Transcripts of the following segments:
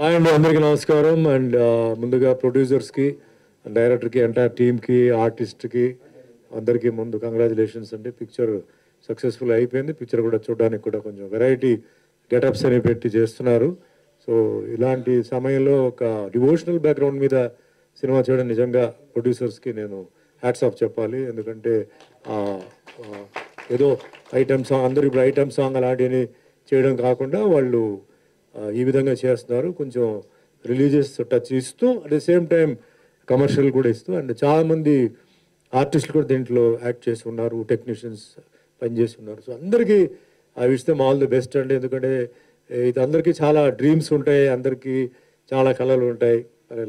And అందరికీ నమస్కారం. And ముందుగా ప్రొడ్యూసర్స్కి, డైరెక్టర్కి, ఎంటైర్ టీమ్కి, ఆర్టిస్ట్కి అందరికీ ముందు కంగ్రాచులేషన్స్ అండి. పిక్చర్ సక్సెస్ఫుల్ అయిపోయింది. పిక్చర్ కూడా చూడడానికి కూడా కొంచెం వెరైటీ గెటప్స్ అని పెట్టి చేస్తున్నారు. సో ఇలాంటి సమయంలో ఒక డివోషనల్ బ్యాక్గ్రౌండ్ మీద సినిమా చేయడం నిజంగా ప్రొడ్యూసర్స్కి నేను హ్యాట్స్ ఆఫ్ చెప్పాలి. ఎందుకంటే ఏదో ఐటమ్ సాంగ్, అందరూ ఇప్పుడు ఐటమ్ సాంగ్ అలాంటివి చేయడం కాకుండా వాళ్ళు ఈ విధంగా చేస్తున్నారు. కొంచెం రిలీజియస్ టచ్ ఇస్తూ at the same time commercial కూడా ఇస్తూ, అండ్ చాలామంది ఆర్టిస్టులు కూడా దీంట్లో యాక్ట్ చేసి ఉన్నారు, టెక్నీషియన్స్ పనిచేసి ఉన్నారు. సో అందరికీ I wish them all the best అండి. ఎందుకంటే ఇది అందరికీ చాలా డ్రీమ్స్ ఉంటాయి, అందరికీ చాలా కళలు ఉంటాయి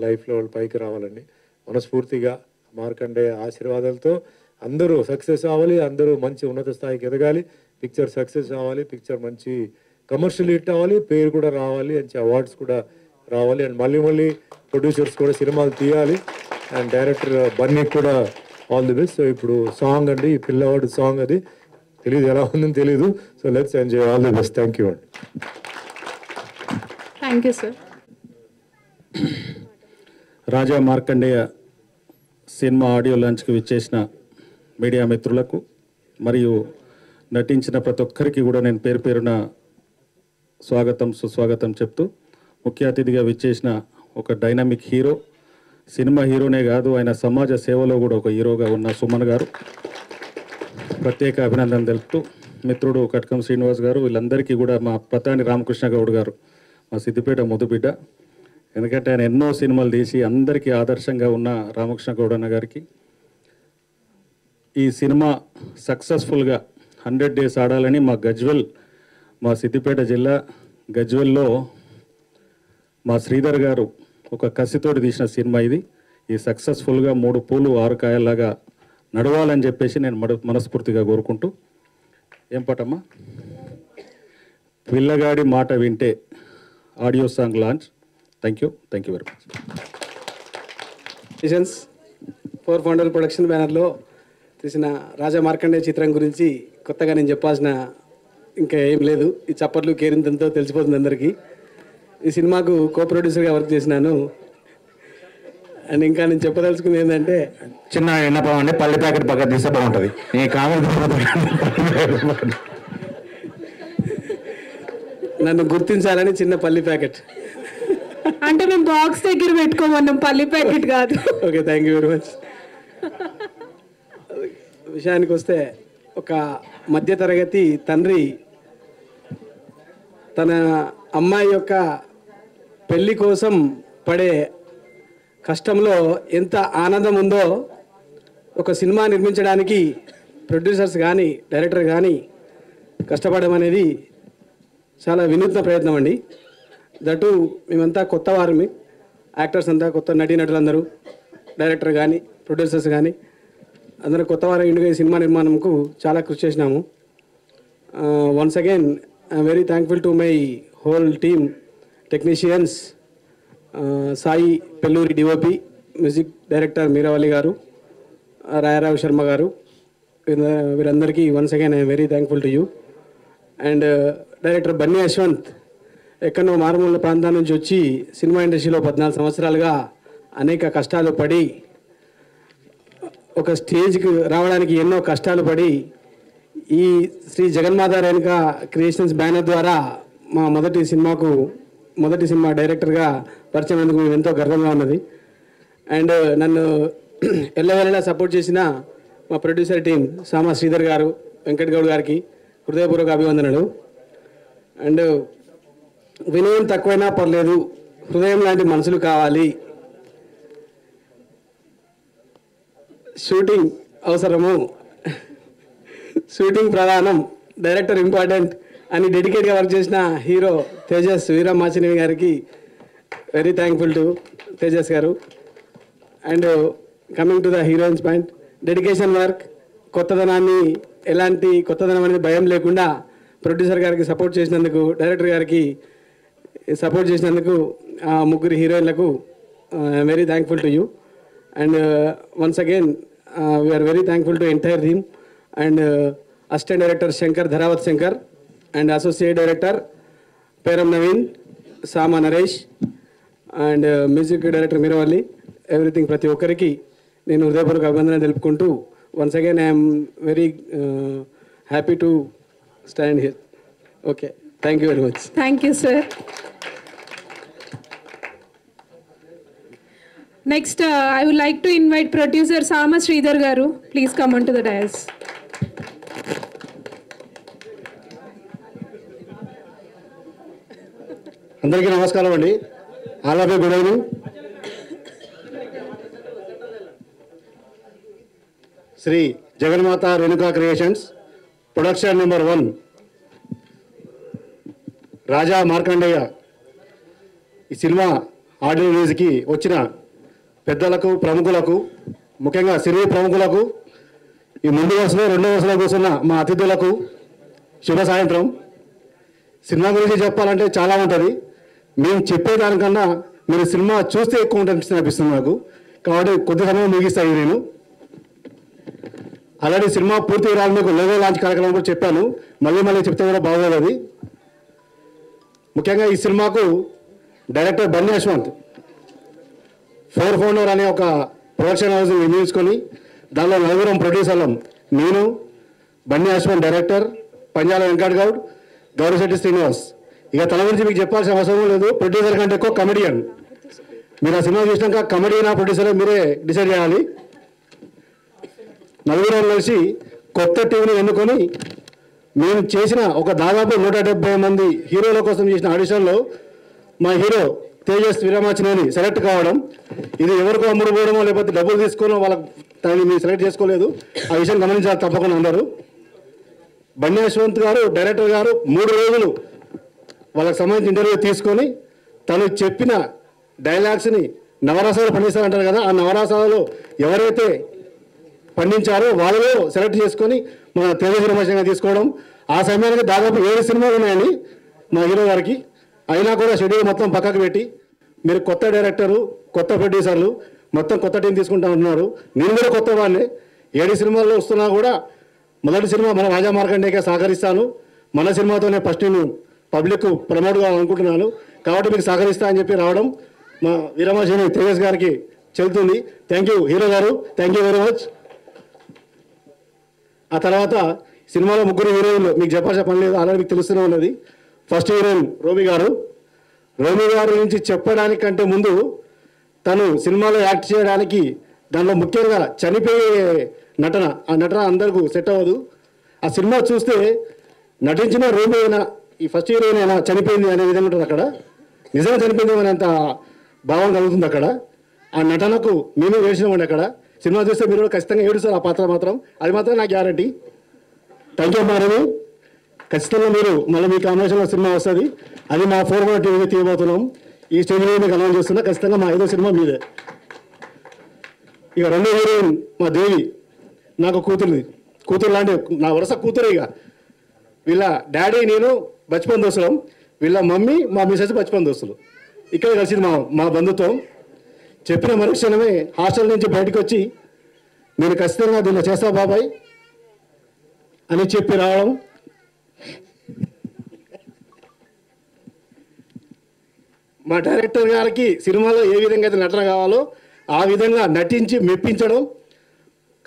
లైఫ్లో వాళ్ళు పైకి రావాలని. మనస్ఫూర్తిగా మార్కండేయ ఆశీర్వాదాలతో అందరూ సక్సెస్ అవ్వాలి, అందరూ మంచి ఉన్నత స్థాయికి ఎదగాలి, పిక్చర్ సక్సెస్ అవ్వాలి, పిక్చర్ మంచి కమర్షియల్ హిట్ అవ్వాలి, పేరు కూడా రావాలి, మంచి అవార్డ్స్ కూడా రావాలి. అండ్ మళ్ళీ ప్రొడ్యూసర్స్ కూడా సినిమాలు తీయాలి. అండ్ డైరెక్టర్ బన్నీకి కూడా ఆల్ ది బెస్ట్. సో ఇప్పుడు సాంగ్ అండి, ఈ పిల్లవాడు సాంగ్, అది తెలియదు ఎలా ఉందని తెలీదు. So let's enjoy. All the best. Thank you అండి. Thank you sir. Raja Markandeya cinema audio లాంచ్కి విచ్చేసిన మీడియా మిత్రులకు మరియు నటించిన ప్రతి ఒక్కరికి కూడా నేను పేరు పేరున స్వాగతం సుస్వాగతం చెప్తూ, ముఖ్య అతిథిగా విచ్చేసిన ఒక డైనమిక్ హీరో, సినిమా హీరోనే కాదు ఆయన సమాజ సేవలో కూడా ఒక హీరోగా ఉన్న సుమన్ గారు ప్రత్యేక అభినందన తెలుపుతూ, మిత్రుడు కట్కం శ్రీనివాస్ గారు, వీళ్ళందరికీ కూడా మా ప్రతాని రామకృష్ణ గౌడ్ గారు, మా సిద్దిపేట ముద్దుబిడ్డ, ఎందుకంటే ఆయన ఎన్నో సినిమాలు తీసి అందరికీ ఆదర్శంగా ఉన్న రామకృష్ణ గౌడ్ అన్న గారికి, ఈ సినిమా సక్సెస్ఫుల్గా 100 days ఆడాలని మా సిద్దిపేట జిల్లా గజ్వెల్లో మా శ్రీధర్ గారు ఒక కసితోటి తీసిన సినిమా ఇది. ఈ సక్సెస్ఫుల్గా 3 పూలు 6 కాయల్లాగా నడవాలని చెప్పేసి నేను మనస్ఫూర్తిగా కోరుకుంటూ, ఏం పాటమ్మా, పిల్లగాడి మాట వింటే audio song launch. Thank you very much. Four founder production బ్యానర్లో తీసిన రాజా మార్కండేయ చిత్రం గురించి కొత్తగా నేను చెప్పాల్సిన ఇంకా ఏం లేదు. ఈ చప్పట్లు కేరింతంతో తెలిసిపోతుంది అందరికీ. ఈ సినిమాకు కో ప్రొడ్యూసర్గా వర్క్ చేసినాను. అండ్ ఇంకా నేను చెప్పదలుచుకుంది ఏంటంటే, చిన్న ఎన్నపం అండి, పల్లి ప్యాకెట్ పక్కన తీస్తే బాగుంటుంది. ఈ కామెంట్ నన్ను గుర్తించాలని చిన్న పల్లి ప్యాకెట్. అంటే మేము బాక్స్ దగ్గర పెట్టుకోమన్నాం, పల్లి ప్యాకెట్ కాదు. Okay, thank you very much. విషయానికి వస్తే, ఒక మధ్యతరగతి తండ్రి తన అమ్మాయి యొక్క పెళ్ళి కోసం పడే కష్టంలో ఎంత ఆనందం ఉందో ఒక సినిమా నిర్మించడానికి ప్రొడ్యూసర్స్ కానీ డైరెక్టర్ కానీ కష్టపడడం అనేది చాలా వినూత్న ప్రయత్నం అండి. దట్టు మేమంతా కొత్త వారిని, యాక్టర్స్ అంతా కొత్త నటీనటులందరూ, డైరెక్టర్ కానీ ప్రొడ్యూసర్స్ కానీ అందరూ కొత్త వారి ఇండిగా ఈ సినిమా నిర్మాణంకు చాలా కృషి చేసినాము. Once again I'm very thankful to my whole team, technicians, Sai Pelluri DOP, music director Meeravali garu, Rayarao Sharma garu, వీరందరికీ once again I'm very thankful to you. And director Bunny Yashwant ఎక్కడో మారుమూల ప్రాంతాల నుంచి వచ్చి సినిమా ఇండస్ట్రీలో 14 సంవత్సరాలుగా అనేక కష్టాలు పడి, ఒక స్టేజ్కి రావడానికి ఎన్నో కష్టాలు పడి, ఈ శ్రీ జగన్మాత రేణుక క్రియేషన్స్ బ్యానర్ ద్వారా మా మొదటి సినిమా డైరెక్టర్గా పరిచయం అయినందుకు మేము ఎంతో గర్వంగా ఉన్నది. అండ్ నన్ను ఎల్లవేళలా సపోర్ట్ చేసిన మా ప్రొడ్యూసర్ టీం సామా శ్రీధర్ గారు, వెంకట్ గౌడ్ గారికి హృదయపూర్వక అభివందనలు. అండ్ వినయం తక్కువైనా పర్లేదు, హృదయం లాంటి మనుషులు కావాలి, షూటింగ్ అవసరము, షూటింగ్ ప్రధానం, డైరెక్టర్ ఇంపార్టెంట్ అని డెడికేట్గా వర్క్ చేసిన హీరో తేజస్ వీరమాచినేని గారికి వెరీ థ్యాంక్ఫుల్ టు తేజస్ గారు. And coming to the heroines point, dedication work, ఎలాంటి కొత్తదనం అనేది భయం లేకుండా ప్రొడ్యూసర్ గారికి సపోర్ట్ చేసినందుకు, డైరెక్టర్ గారికి సపోర్ట్ చేసినందుకు ఆ ముగ్గురు హీరోయిన్లకు I'm very thankful to you. And once again we are very thankful to entire team. And assistant director Shankar, Dharavath Shankar, and associate director Peram Naveen, Sama Naresh, and music director Meeravalli, everything ప్రతి ఒక్కరికి నేను హృదయపూర్వక అభినందన తెలుపుకుంటూ once again I'm very happy to stand here. Okay, thank you very much. Thank you sir. Next I would like to invite producer Sama Sridhar garu. Please come onto the dais. అందరికీ నమస్కారం అండి. All of you good evening. Shri Jaganmata Renuka creations production number 1 Raja Markandeya ఈ cinema audio రిలీజ్కి వచ్చిన పెద్దలకు, ప్రముఖులకు, ముఖ్యంగా సినీ ప్రముఖులకు, ఈ ముందు వరుసలో రెండో వరుసలో కూర్చున్న మా అతిథులకు శుభ సాయంత్రం. సినిమా గురించి చెప్పాలంటే చాలా ఉంటుంది. మేము చెప్పేదానికన్నా మీరు సినిమా చూస్తే ఎక్కువ ఉంటుంది అనిపిస్తుంది నాకు. కాబట్టి కొద్ది సమయం ముగిస్తాయి. నేను ఆల్రెడీ సినిమా పూర్తి వివరాలు మీకు లోగో లాంచ్ కార్యక్రమం కూడా చెప్పాను. మళ్ళీ చెప్తే కూడా బాగోదు అది. ముఖ్యంగా ఈ సినిమాకు డైరెక్టర్ బన్నీ యశ్వంత్ 4 ఫౌండర్ అనే ఒక ప్రొడక్షన్ హౌస్ని నిర్మించుకొని దానిలో 4 ప్రొడ్యూసర్లం, నేను, బన్నీ యశ్వంత్ డైరెక్టర్, పంజాల వెంకట్ గౌడ్, గౌరిశెట్టి శ్రీనివాస్. ఇక తన గురించి మీకు చెప్పాల్సిన అవసరం లేదు. ప్రొడ్యూసర్ కంటే ఎక్కువ కమెడియన్. మీరు ఆ సినిమా చూసినాక కమెడియన్ ఆ ప్రొడ్యూసర్ మీరే డిసైడ్ చేయాలి. 4 కలిసి కొత్త టీంని ఎన్నుకొని మేము చేసిన ఒక దాదాపు 170 మంది హీరోల కోసం చేసిన ఆడిషన్లో మా హీరో తేజస్ వీరమాచినేని సెలెక్ట్ కావడం, ఇది ఎవరికో అమ్ముడు పోవడమో లేకపోతే డబ్బులు తీసుకోవడం, వాళ్ళకి దాన్ని మీరు సెలెక్ట్ చేసుకోలేదు. ఆ విషయం గమనించాలి తప్పకుండా అందరూ. బన్నీ యశ్వంత్ గారు డైరెక్టర్ గారు 3 రోజులు వాళ్ళకి సంబంధించిన ఇంటర్వ్యూ తీసుకొని తను చెప్పిన డైలాగ్స్ని నవరసాలు పండిస్తారంటారు కదా, ఆ నవరసాలలో ఎవరైతే పండించారో వాళ్ళలో సెలెక్ట్ చేసుకొని మన తేజస్ వీరమాచినేని తీసుకోవడం. ఆ సమయానికి దాదాపు 7 సినిమాలు ఉన్నాయండి మా హీరో గారికి. అయినా కూడా షెడ్యూల్ మొత్తం పక్కకు పెట్టి మీరు కొత్త డైరెక్టరు, కొత్త ప్రొడ్యూసర్లు, మొత్తం కొత్త టీం తీసుకుంటా ఉంటున్నారు. నేను కూడా కొత్త వాడిని. 7 సినిమాల్లో వస్తున్నా కూడా మొదటి సినిమా మన రాజా మార్కండేయకే సహకరిస్తాను. మన సినిమాతోనే ఫస్ట్ నేను పబ్లిక్ ప్రమోట్ కావాలనుకుంటున్నాను. కాబట్టి మీకు సహకరిస్తా అని చెప్పి రావడం మా వీరమాచినేని తేజస్ గారికి చెల్లుతుంది. థ్యాంక్ యూ హీరో గారు, థ్యాంక్ యూ వెరీ మచ్. ఆ తర్వాత సినిమాలో 3 హీరోయిన్లు మీకు చెప్పాల్సిన పని లేదు, ఆల్రెడీ మీకు తెలుస్తూనే ఉన్నది. ఫస్ట్ హీరోయిన్ రోమి గారు. రోమి గారి గురించి చెప్పడానికంటే ముందు తను సినిమాలో యాక్ట్ చేయడానికి దానిలో ముఖ్యంగా చనిపోయే నటన, ఆ నటన అందరికీ సెట్ అవ్వదు. ఆ సినిమా చూస్తే నటించిన రోమి అయినా ఈ ఫస్ట్ హీరోయిన్ అయినా చనిపోయింది అనే విధంగా ఉంటుంది. అక్కడ నిజంగా చనిపోయింది అనేంత భావం కలుగుతుంది అక్కడ. ఆ నటనకు మేమే వేసినామండి. అక్కడ సినిమా చూస్తే మీరు కూడా ఖచ్చితంగా ఏడుస్తారు ఆ పాత్ర మాత్రం, అది మాత్రం నా గ్యారంటీ. థ్యాంక్ యూ అమ్మారు. ఖచ్చితంగా మీరు మళ్ళీ మీ కాంబినేషన్లో సినిమా వస్తుంది. అది మా 4 టీవీ తీయబోతున్నాం. ఈ స్టేజ్ మీద మీకు అనౌన్స్ చేస్తున్నా. ఖచ్చితంగా మా 5వ సినిమా మీదే. ఇక 2వ హీరోయిన్ మా దేవి. నాకు కూతురు లాంటి నా వరుస కూతురు. ఇక వీళ్ళ డాడీ నేను బచ్పన్ దోస్తులం, వీళ్ళ మమ్మీ మా మిసెస్ బచ్పన్ దోస్తులు. ఇక్కడ కలిసింది మా బంధుత్వం. చెప్పిన మరుక్షణమే హాస్టల్ నుంచి బయటకు వచ్చి నేను ఖచ్చితంగా దీన్ని చేస్తా బాబాయ్ అని చెప్పి రావడం. మా డైరెక్టర్ గారికి సినిమాలో ఏ విధంగా అయితే నటన కావాలో ఆ విధంగా నటించి మెప్పించడం.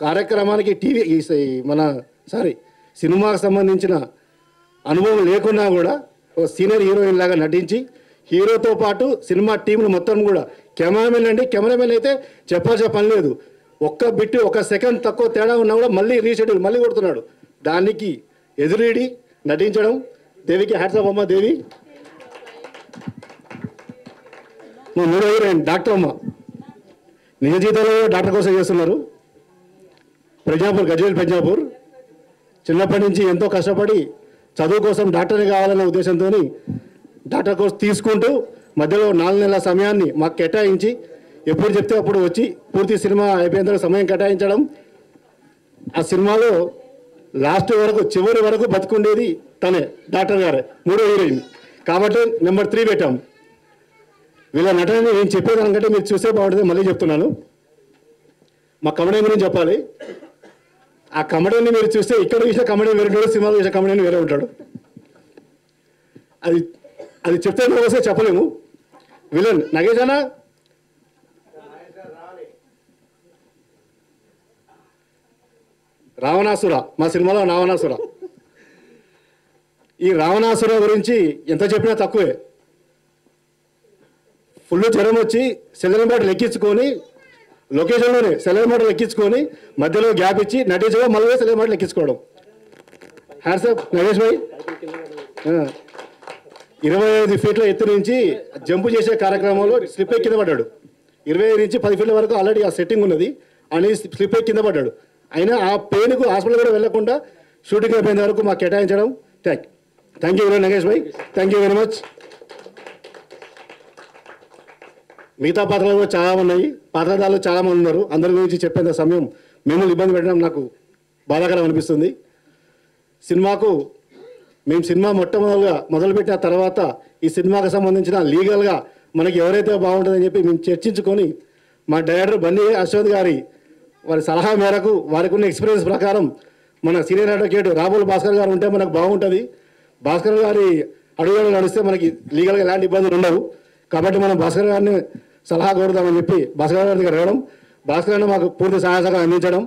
కార్యక్రమానికి సినిమాకు సంబంధించిన అనుభవం లేకున్నా కూడా ఒక సీనియర్ హీరోయిన్ లాగా నటించి హీరోతో పాటు సినిమా టీంను మొత్తం కూడా కెమెరామెన్ అయితే చెప్పాల్సిన పని లేదు. ఒక్క బిట్టు 1 సెకండ్ తక్కువ తేడా ఉన్నా కూడా మళ్ళీ రీషెడ్యూల్ మళ్ళీ కొడుతున్నాడు. దానికి ఎదురీడి నటించడం. దేవికి హ్యాట్స్ ఆఫ్ అమ్మ దేవి. మా 3వ హీరోయిన్ డాక్టర్ అమ్మ. నిజ జీవితంలో డాక్టర్ కోసం చేస్తున్నారు. గజ్వేల్ ప్రజాపూర్. చిన్నప్పటి నుంచి ఎంతో కష్టపడి చదువు కోసం డాక్టర్ని కావాలనే ఉద్దేశంతో డాక్టర్ కోర్స్ తీసుకుంటూ మధ్యలో 4 నెలల సమయాన్ని మాకు కేటాయించి ఎప్పుడు చెప్తే అప్పుడు వచ్చి పూర్తి సినిమా అయిపోయిన తర్వాత సమయం కేటాయించడం. ఆ సినిమాలో లాస్ట్ వరకు చివరి వరకు బతుకుండేది తనే, డాక్టర్ గారే 3వ హీరోయిన్. కాబట్టి నెంబర్ 3 పెట్టాం. వీళ్ళ నటనని నేను చెప్పేదానికంటే మీరు చూసే బాగుంటుంది. మళ్ళీ చెప్తున్నాను, మా కమెడియన్ గురించి చెప్పాలి. ఆ కమెడియన్ని మీరు చూస్తే ఇక్కడ చూసిన కమెడియన్ వేరే ఉంటాడు, సినిమాలో చూసిన కమెడియన్ వేరే ఉంటాడు. అది చెప్తే వస్తే చెప్పలేము. విలన్ నగేష్ అన్న రావణాసుర, మా సినిమాలో రావణాసుర. ఈ రావణాసుర గురించి ఎంత చెప్పినా తక్కువే. ఫుల్ జ్వరం వచ్చి సెలైన్ బాటిల్ ఎక్కించుకొని లొకేషన్లోనే సెలైన్ బాటిల్ ఎక్కించుకొని మధ్యలో గ్యాప్ ఇచ్చి నటించగా మళ్ళీ సెలైన్ బాటిల్ ఎక్కించుకోవడం. హ్యాట్సాప్ నగేష్ భాయ్. 25 ఫీట్ల ఎత్తు నుంచి జంపు చేసే కార్యక్రమంలో స్లిప్ కింద పడ్డాడు. 25 నుంచి 10 ఫీట్ల వరకు ఆల్రెడీ ఆ సెట్టింగ్ ఉన్నది అని స్లిప్ కింద పడ్డాడు. అయినా ఆ పెయిన్కు హాస్పిటల్ కూడా వెళ్లకుండా షూటింగ్ అయిపోయిన వరకు మాకు కేటాయించడం thank you very Nagesh Bhai. Thank you very much. మిగతా పాత్రలు కూడా చాలా ఉన్నాయి, పాత్రధారులు చాలామంది ఉన్నారు. అందరి గురించి చెప్పేంత సమయం మిమ్మల్ని ఇబ్బంది పెట్టడం నాకు బాధాకరం అనిపిస్తుంది. మేము సినిమా మొట్టమొదటిగా మొదలుపెట్టిన తర్వాత ఈ సినిమాకి సంబంధించిన లీగల్గా మనకి ఎవరైతే బాగుంటుందని చెప్పి మేము చర్చించుకొని మా డైరెక్టర్ బన్నీ అశ్వత్ గారి వారి సలహా మేరకు వారికి ఉన్న ఎక్స్పీరియన్స్ ప్రకారం మన సీనియర్ అడ్వకేట్ రాబోల్ భాస్కర్ గారు ఉంటే మనకు బాగుంటుంది. భాస్కర్ గారి అడుగులు నడిస్తే మనకి లీగల్గా ఎలాంటి ఇబ్బందులు ఉండవు. కాబట్టి మనం భాస్కర్ గారిని సలహా కోరుదామని చెప్పి భాస్కర్ గారి దగ్గర రావడం, భాస్కర్ గారిని మాకు పూర్తి సహాయసహకారం అందించడం.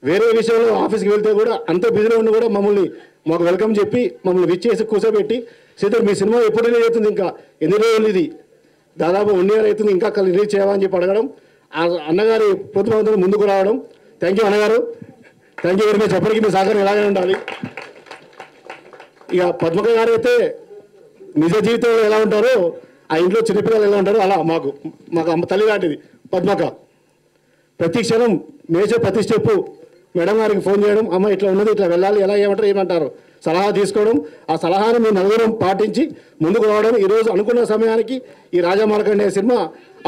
వేరే విషయంలో ఆఫీస్కి వెళ్తే కూడా అంత బిజీలో ఉండి కూడా మాకు వెల్కమ్ చెప్పి మమ్మల్ని విచ్చేసి కూర్చోబెట్టి సీత మీ సినిమా ఎప్పుడు రిలీజ్ అవుతుంది, ఇంకా ఎన్ని రోజులు, ఇది దాదాపు 1 year అవుతుంది, ఇంకా రిలీజ్ చేయమని చెప్పి అడగడం, అన్నగారి ప్రభుత్వం ముందుకు రావడం. థ్యాంక్ యూ అన్నగారు, థ్యాంక్ యూ వెరీ మచ్. ఎప్పటికీ మీ సహకారం ఇలాగే ఉండాలి. ఇక పద్మక గారు అయితే నిజ జీవితంలో ఎలా ఉంటారో ఆ ఇంట్లో చిన్నపిల్లలు ఎలా ఉంటారో అలా మాకు అమ్మ తల్లి లాంటిది పద్మక. ప్రతి క్షణం మేచర్ ప్రతి స్టెప్పు మేడం గారికి ఫోన్ చేయడం, అమ్మ ఇట్లా ఉన్నది, ఇట్లా వెళ్ళాలి, ఎలా ఏమంటారు సలహా తీసుకోవడం. ఆ సలహాను మేము నలుగురం పాటించి ముందుకు రావడం. ఈరోజు అనుకున్న సమయానికి ఈ రాజా మార్కండేయ సినిమా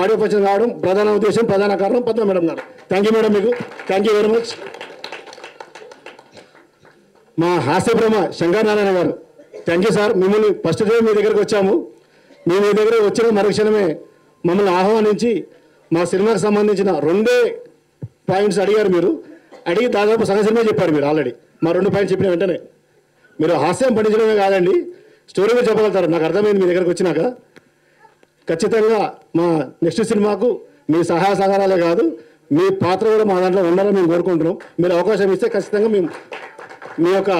ఆడియో ఫంక్షన్ రావడం ప్రధాన ఉద్దేశం, ప్రధాన కారణం పద్మ మేడం గారు. థ్యాంక్ యూ మేడం, మీకు థ్యాంక్ యూ వెరీ మచ్. మా హాస్యబ్రహ్మ శంకర్ నారాయణ గారు, థ్యాంక్ యూ సార్. మిమ్మల్ని ఫస్ట్ డే మీ దగ్గరికి వచ్చాము. మేము మీ దగ్గర వచ్చిన మరుక్షణమే మమ్మల్ని ఆహ్వానించి మా సినిమాకి సంబంధించిన 2 పాయింట్స్ అడిగారు. మీరు అడిగి దాదాపు సగం సినిమా చెప్పారు. మీరు ఆల్రెడీ మా 2 పాయింట్స్ చెప్పిన వెంటనే మీరు హాస్యం పండించడమే కాదండి, స్టోరీ కూడా చెప్పగలుగుతారు. నాకు అర్థమైంది మీ దగ్గరకు వచ్చినాక. ఖచ్చితంగా మా నెక్స్ట్ సినిమాకు మీ సహాయ సహకారాలే కాదు, మీ పాత్ర కూడా మా దాంట్లో ఉండాలని మేము కోరుకుంటున్నాం. మీరు అవకాశం ఇస్తే ఖచ్చితంగా మేము మీ యొక్క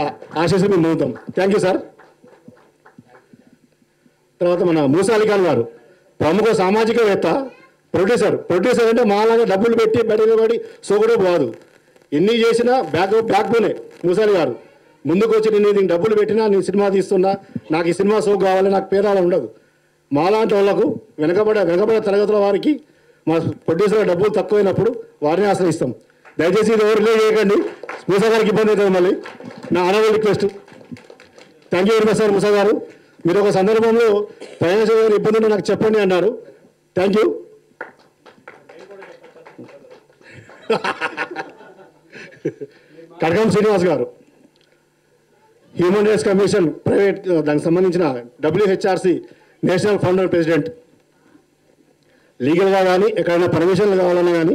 ఆశీస్సులు మేము పొందుతాం. Thank you sir. తర్వాత మన మూసా అలీ ఖాన్ గారు, ప్రముఖ సామాజికవేత్త, ప్రొడ్యూసర్ అంటే మాలాగా డబ్బులు పెట్టి బయటకు పడి సోకుడే పోదు. ఎన్ని చేసినా బ్యాక్ బోనే మూసా అలీ గారు. ముందుకు వచ్చి నేను దీనికి డబ్బులు పెట్టినా, నేను సినిమా తీస్తున్నా, నాకు ఈ సినిమా సోకు కావాలి, నాకు పేరాలు ఉండదు. మాలాంటి వాళ్ళకు వెనకబడే తరగతుల వారికి మా ప్రొడ్యూసర్ డబ్బులు తక్కువైనప్పుడు వారిని ఆశ్రయిస్తాం. దయచేసి ఇది ఎవరు రిలీజ్ చేయకండి, మూసా గారికి ఇబ్బంది అవుతుంది. మళ్ళీ నా అనవల్ request. Thank you very much sir. Musa గారు, మీరు ఒక సందర్భంలో ఫైనాన్షియల్ ఇబ్బంది ఉంటే నాకు చెప్పండి అన్నారు. Thank you. కడకం శ్రీనివాస్ గారు, హ్యూమన్ రైట్స్ కమిషన్ ప్రైవేట్ దానికి సంబంధించిన WHRC నేషనల్ ఫౌండర్ ప్రెసిడెంట్. లీగల్గా కానీ ఎక్కడైనా పర్మిషన్లు కావాలన్నా కానీ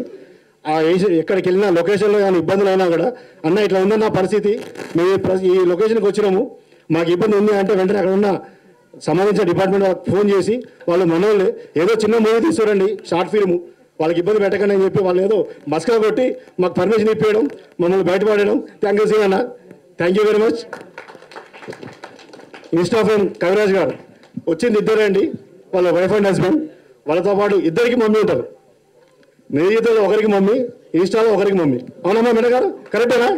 ఎక్కడికి వెళ్ళినా లొకేషన్లో కానీ ఇబ్బందులు అయినా కూడా, అన్న ఇట్లా ఉందన్న పరిస్థితి, మేము ఈ లొకేషన్కి వచ్చినాము, మాకు ఇబ్బంది ఉంది అంటే వెంటనే అక్కడ ఉన్న సంబంధించిన డిపార్ట్మెంట్ వాళ్ళకి ఫోన్ చేసి వాళ్ళు మనోళ్ళు ఏదో చిన్న మూవీ తీసుకురండి, షార్ట్ ఫిల్మ్, వాళ్ళకి ఇబ్బంది పెట్టకండి అని చెప్పి వాళ్ళు ఏదో మస్కా కొట్టి మాకు పర్మిషన్ ఇప్పించడం, మమ్మల్ని బయటపడడం. థ్యాంక్ యూ శ్రీ అన్న, thank you very much. Insta friend Kaviraj గారు, వచ్చింది ఇద్దరే అండి, వాళ్ళ వైఫ్ అండ్ హస్బెండ్. వాళ్ళతో పాటు ఇద్దరికి మమ్మీ ఉంటారు. నిజీవితంలో ఒకరికి మమ్మీ, ఇన్స్టాలో ఒకరికి మమ్మీ. అవునమ్మా మేడం గారు, కరెక్టేనా?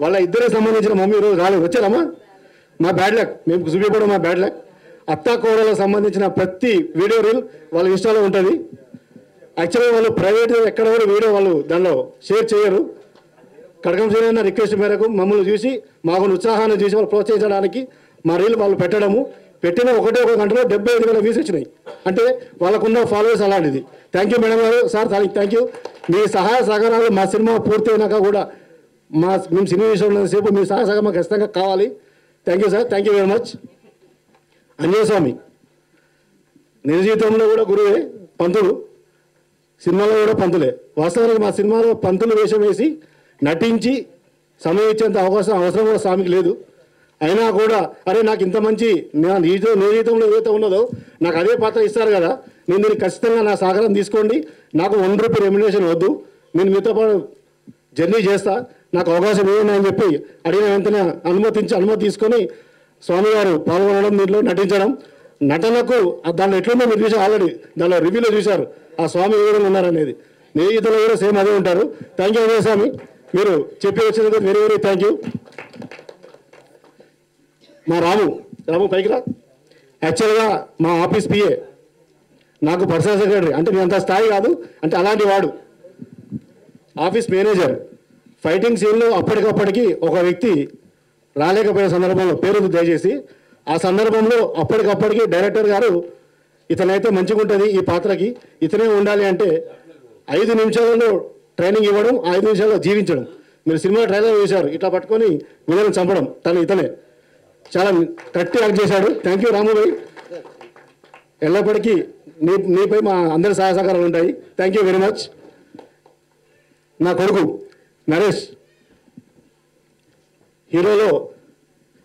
వాళ్ళ ఇద్దరికి సంబంధించిన మమ్మీ ఈరోజు రాలేదు, వచ్చారమ్మా. మా బ్యాడ్ లక్, మేము చూపించడం మా బ్యాడ్ లక్. అత్తా కోడలకు సంబంధించిన ప్రతి వీడియో రీల్ వాళ్ళ ఇన్స్టాలో ఉంటుంది. యాక్చువల్గా వాళ్ళు ప్రైవేట్ ఎక్కడ కూడా వీడియో వాళ్ళు దానిలో షేర్ చేయరు. కడకం శ్రీనివాస్ రిక్వెస్ట్ మేరకు మమ్మల్ని చూసి మాకు ఉత్సాహాన్ని చూసి వాళ్ళు ప్రోత్సహించడానికి మా రీల్ వాళ్ళు పెట్టిన ఒక గంటలో 75,000 వ్యూస్ వచ్చినాయి. అంటే వాళ్ళకున్న ఫాలోవర్స్ అలాంటిది. థ్యాంక్ యూ మేడం గారు, సార్ థ్యాంక్ యూ. మీ సహాయ సహకారాలు మా సినిమా పూర్తి అయినాక కూడా మేము సినిమా విషయంలో సేపు మీ సహాయ సహకారం మాకు ఖచ్చితంగా కావాలి. Thank you sir, thank you very much. Anjayaswamy నిజ జీవితంలో కూడా గురువే, పంతులు, సినిమాలో కూడా పంతులే. వాస్తవానికి మా సినిమాలో పంతులు వేషం వేసి నటించి సమయం ఇచ్చేంత అవసరం కూడా స్వామికి లేదు. అయినా కూడా అరే నాకు ఇంత మంచి నిజ జీవితంలో ఏదైతే ఉన్నదో నాకు అదే పాత్ర ఇస్తారు కదా, నేను దీనికి ఖచ్చితంగా నా సహకారం తీసుకోండి. నాకు ₹1 రెమ్యునరేషన్ వద్దు, నేను మీతో పాటు జర్నీ చేస్తా, నాకు అవకాశం ఏమైనా అని చెప్పి అడిగిన వెంటనే అనుమతి తీసుకొని స్వామి గారు పాల్గొనడం, దీంట్లో నటించడం. నటనకు దాంట్లో ఎట్లుందో మీరు చూసారు, ఆల్రెడీ దానిలో రివ్యూలో చూశారు ఆ స్వామి ఏ విధంగా ఉన్నారనేది. నియోజితులు కూడా సేమ్ అదే ఉంటారు. థ్యాంక్ యూ అజయ్ స్వామి, మీరు చెప్పి వచ్చినందుకు వెరీ వెరీ థ్యాంక్ యూ. మా రాము పైకి రా. యాక్చువల్గా మా ఆఫీస్ పిఏ, నాకు పర్సనల్ సెక్రటరీ, అంటే నేను అంత స్థాయి కాదు, అంటే అలాంటి వాడు. Office manager. ఫైటింగ్ సీన్లో అప్పటికప్పటికి ఒక వ్యక్తి రాలేకపోయిన సందర్భంలో పేరు దయచేసి, ఆ సందర్భంలో అప్పటికప్పటికి డైరెక్టర్ గారు ఇతనైతే మంచిగా ఉంటుంది ఈ పాత్రకి, ఇతనే ఉండాలి అంటే 5 నిమిషాలలో ట్రైనింగ్ ఇవ్వడం, 5 నిమిషాల్లో జీవించడం. మీరు సినిమా ట్రైలర్ చూశారు, ఇట్లా పట్టుకొని విలన్ చంపడం ఇతనే చాలా కరెక్ట్ యాక్ట్ చేశాడు. థ్యాంక్ యూ రాము భాయ్, ఎల్లప్పటికీ నీపై మా అందరి సహాయ సహకారాలు ఉంటాయి. Thank you very much. నా కొడుకు నరేష్,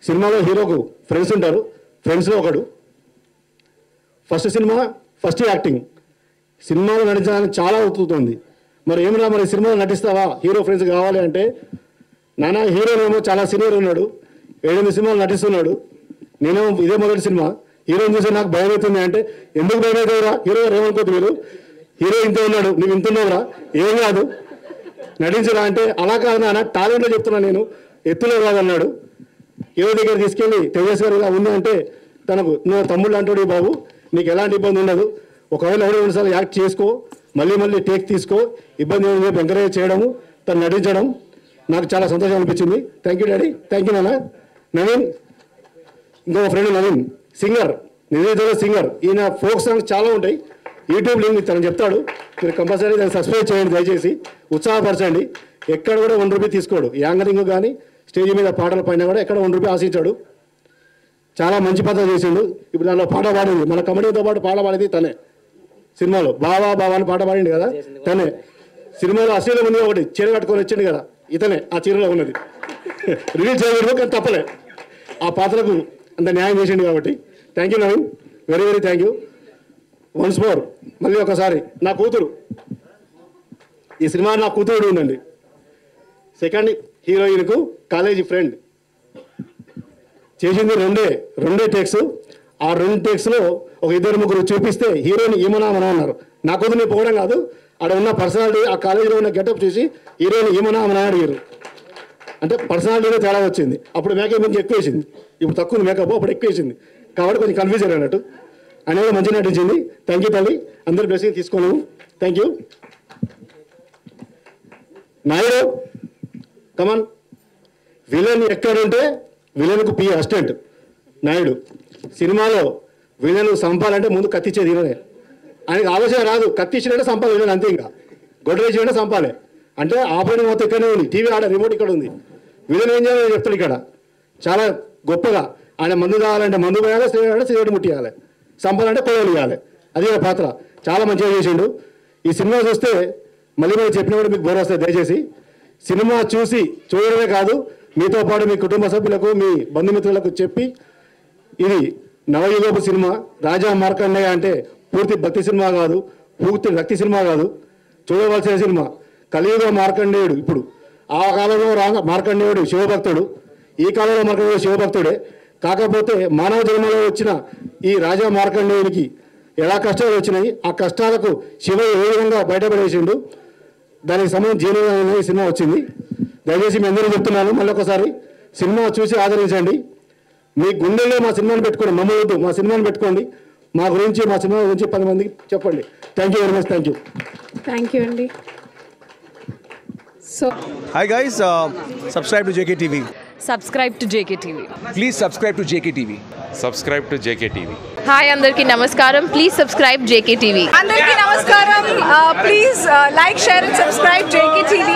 సినిమాలో హీరోకు ఫ్రెండ్స్ ఉంటారు, ఫ్రెండ్స్లో ఒకడు. ఫస్ట్ సినిమా ఫస్ట్ యాక్టింగ్, సినిమాలో నటించడానికి చాలా అవుతుంది. మరి ఏమన్నా మరి సినిమాలో నటిస్తావా, హీరో ఫ్రెండ్స్ కావాలి అంటే, నాన్న హీరోనేమో చాలా సీనియర్ ఉన్నాడు, 7-8 సినిమాలు నటిస్తున్నాడు, నేనేమో ఇదే మొదటి సినిమా, హీరోని చూసి నాకు భయం అవుతుంది అంటే, ఎందుకు భయం అవుతుందిరా, హీరో గారు ఏమనుకోద్దు, మీరు హీరో ఇంత ఉన్నాడు, నువ్వు ఇంత ఉన్నావురా, ఏం కాదు నటించరా అంటే, అలా కాదు నాన్న టాలెంట్లో చెప్తున్నా, నేను ఎత్తులో కాదన్నాడు. హీరో దగ్గర తీసుకెళ్ళి తేజస్ గారు ఇలా ఉంది అంటే, తనకు నువ్వు తమ్ముళ్ళు అంటాడు బాబు, నీకు ఎలాంటి ఇబ్బంది ఉండదు, ఒకవేళ 2 సార్లు యాక్ట్ చేసుకో, మళ్ళీ టేక్ తీసుకో, ఇబ్బంది ఏమి ఎంకరేజ్ చేయడము, తను నటించడం నాకు చాలా సంతోషం అనిపించింది. Thank you daddy, thank you నాన్న. నవీన్, ఇంకో ఫ్రెండ్ నవీన్, సింగర్, నిజంగా సింగర్. ఈయన ఫోక్ సాంగ్స్ చాలా ఉంటాయి, యూట్యూబ్ లింక్ తను చెప్తాడు, మీరు కంపల్సరీ దాన్ని సబ్స్క్రైబ్ చేయండి దయచేసి, ఉత్సాహపరచండి. ఎక్కడ కూడా ₹1 తీసుకోడు, యాంకరింగ్ కానీ స్టేజ్ మీద పాటల పైన కూడా ఎక్కడ ₹1 ఆశించాడు. చాలా మంచి పాత్ర చేసిండు. ఇప్పుడు దానిలో పాట పాడింది, మన కమెడీతో పాటు పాట పాడేది తనే. సినిమాలో బావా అని పాట పాడింది కదా తనే. సినిమాలో అశ్లీలం ఉంది, ఒకటి చీర కట్టుకొని వచ్చింది కదా ఇతనే, ఆ చీరలో ఉన్నది. రిలీజ్ చేయలేదు కానీ తప్పలే, ఆ పాత్రకు అంత న్యాయం చేసిండు కాబట్టి thank you Naveen, very very thank you. Once more మళ్ళీ ఒకసారి నా కూతురు, ఈ సినిమా నా కూతురు ఉందండి. సెకండ్ హీరోయిన్కు కాలేజీ ఫ్రెండ్, చేసింది రెండే టేక్స్. ఆ 2 టేక్స్లో ఒక 2-3 చూపిస్తే హీరోయిన్ ఏమన్నా అన్నారు. నా కూతురు పోవడం కాదు, ఆడ ఉన్న పర్సనాలిటీ, ఆ కాలేజీలో ఉన్న గెటప్ చూసి హీరోయిన్ ఏమన్నా అడిగారు. అంటే పర్సనాలిటీలో తేడా వచ్చింది. అప్పుడు మేకప్ కొంచెం ఎక్కువ వేసింది, ఇప్పుడు తక్కువ మేకప్, అప్పుడు ఎక్కువ వేసింది కాబట్టి కొంచెం కన్ఫ్యూజన్ అన్నట్టు. అనేది మంచిగా నటించింది. థ్యాంక్ యూ తల్లి, అందరి బ్లెస్సింగ్ తీసుకోలేము. Thank you. Naidu come on, villain ఎక్కడుంటే విలన్కు పి అసిస్టెంట్ నాయుడు. సినిమాలో విలన్ చంపాలంటే ముందు కత్తిచ్చేది విలనే, ఆయనకు ఆలోచన రాదు, కత్తిచ్చినట్టే చంపాలి విలన్, అంతే. ఇంకా గొడ్డలేసి వెంటే చంపాలి అంటే ఆపరేటింగ్ మొత్తం ఇక్కడనే ఉంది, టీవీ ఆడ రిమోట్ ఇక్కడ ఉంది, విలన్ ఏం చేయాలని చెప్తాడు ఇక్కడ చాలా గొప్పగా. ఆయన మందు కావాలంటే మందు పోయాలి, సిగరెట్ ముట్టియాలి, చంపాలంటే కొడవలు ఇవ్వాలి, అదే పాత్ర చాలా మంచిగా చేసిండు. ఈ సినిమా చూస్తే మళ్ళీ చెప్పిన కూడా మీకు బోర్ వస్తుంది. దయచేసి సినిమా చూడడమే కాదు, మీతో పాటు మీ కుటుంబ సభ్యులకు, మీ బంధుమిత్రులకు చెప్పి, ఇది నవయుగపు సినిమా. రాజా మార్కండేయ అంటే పూర్తి భక్తి సినిమా కాదు, పూర్తి భక్తి సినిమా కాదు, చూడవలసిన సినిమా. కలియుగ మార్కండేయుడు, ఇప్పుడు ఆ కాలంలో మార్కండేయుడు శివభక్తుడు, ఈ కాలంలో మార్కండేయుడు శివభక్తుడే. కాకపోతే మానవ జన్మలో వచ్చిన ఈ రాజా మార్కండేయునికి ఎలా కష్టాలు వచ్చినాయి, ఆ కష్టాలకు శివ ఏ విధంగా బయటపడేసిండు, దానికి సంబంధించి జీవన ఈ సినిమా వచ్చింది. దయచేసి మీ అందరూ చెప్తున్నాను, మళ్ళీ ఒకసారి సినిమా చూసి ఆదరించండి. మీ గుండెల్లో మా సినిమాని పెట్టుకోండి, మమ్మల్ని మా సినిమాని పెట్టుకోండి, మా సినిమా గురించి 10 మందికి చెప్పండి. Thank you very much. Thank you అండి. So Hi guys, subscribe to JKTV. Subscribe to JKTV. Please subscribe to JKTV. Subscribe to JKTV. Hi andarki namaskaram. Please subscribe JKTV. Andarki namaskaram. Please like, share and subscribe JKTV.